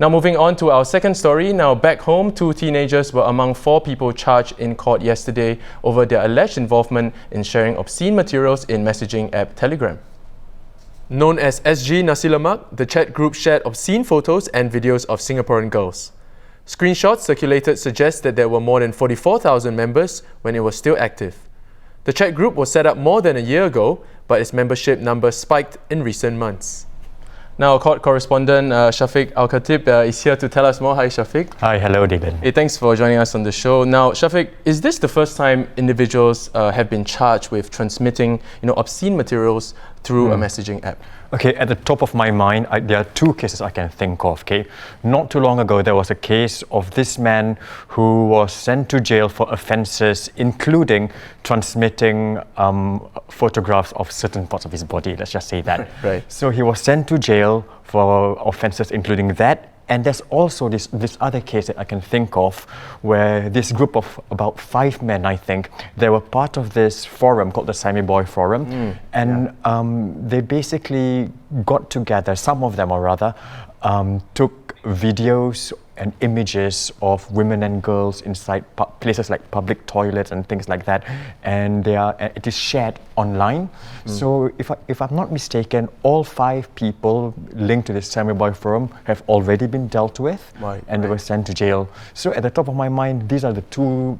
Now moving on to our second story. Now back home, 2 teenagers were among 4 people charged in court yesterday over their alleged involvement in sharing obscene materials in messaging app Telegram. Known as sgnasilemak, the chat group shared obscene photos and videos of Singaporean girls. Screenshots circulated suggest that there were more than 44,000 members when it was still active. The chat group was set up more than a year ago, but its membership numbers spiked in recent months. Now, court correspondent Shafiq Al-Khatib is here to tell us more. Hi, Shafiq. Hi, hello, David. Hey, thanks for joining us on the show. Now, Shafiq, is this the first time individuals have been charged with transmitting, obscene materials through a messaging app? Okay, at the top of my mind, there are 2 cases I can think of. Okay, not too long ago, there was a case of this man who was sent to jail for offences, including transmitting photographs of certain parts of his body. Let's just say that. Right. So he was sent to jail for offences, including that. And there's also this other case that I can think of where this group of about 5 men, I think, they were part of this forum called the Sammy Boy Forum. They basically got together, some of them or rather, took videos and images of women and girls inside places like public toilets and things like that, and it is shared online. So if I'm not mistaken, all 5 people linked to this Sammy Boy Forum have already been dealt with, and they were sent to jail. So at the top of my mind, these are the 2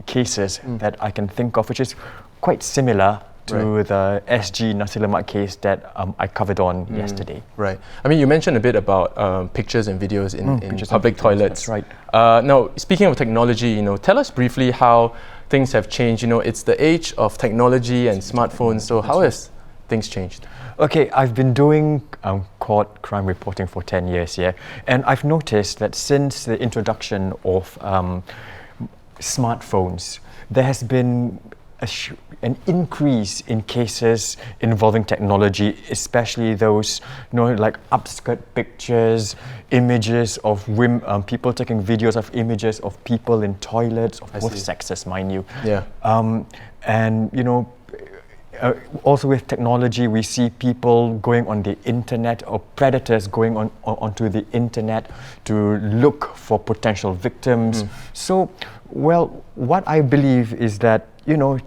cases that I can think of, which is quite similar to the sgnasilemak case that I covered on yesterday. Right. I mean, you mentioned a bit about pictures and videos in public toilets. That's right. Now, speaking of technology, tell us briefly how things have changed. It's the age of technology and smartphones. So how has things changed? Okay, I've been doing court crime reporting for 10 years here, and I've noticed that since the introduction of smartphones, there has been an increase in cases involving technology, especially those, like upskirt pictures, images of people taking videos of images of people in toilets of both sexes, mind you. Yeah. Also with technology, we see people going on the internet, or predators going onto the internet to look for potential victims. So, well, what I believe is that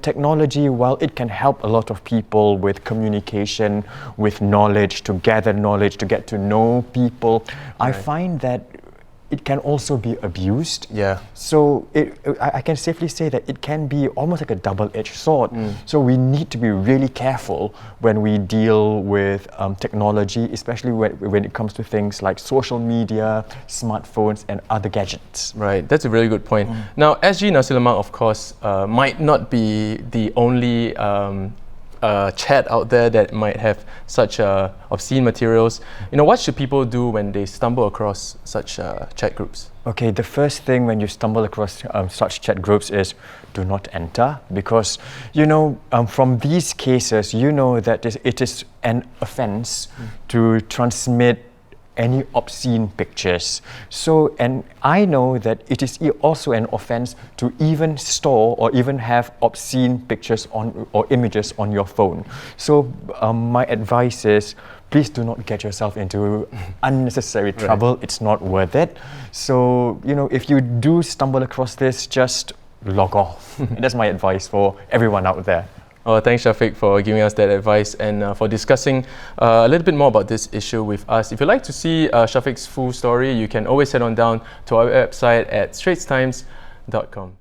technology, while it can help a lot of people with communication, with knowledge, to gather knowledge, to get to know people, I find that it can also be abused. Yeah. So I can safely say that it can be almost like a double-edged sword. So we need to be really careful when we deal with technology, especially when it comes to things like social media, smartphones, and other gadgets. Right, that's a really good point. Now, sgnasilemak, of course, might not be the only chat out there that might have such obscene materials. What should people do when they stumble across such chat groups? Okay, the first thing when you stumble across such chat groups is do not enter, because from these cases that it is an offense to transmit any obscene pictures. So, and I know that it is also an offense to even store or even have obscene pictures or images on your phone. So my advice is, please do not get yourself into unnecessary trouble. It's not worth it. So, if you do stumble across this, just log off. That's my advice for everyone out there. Oh, thanks, Shafiq, for giving us that advice and for discussing a little bit more about this issue with us. If you'd like to see Shafiq's full story, you can always head on down to our website at straitstimes.com.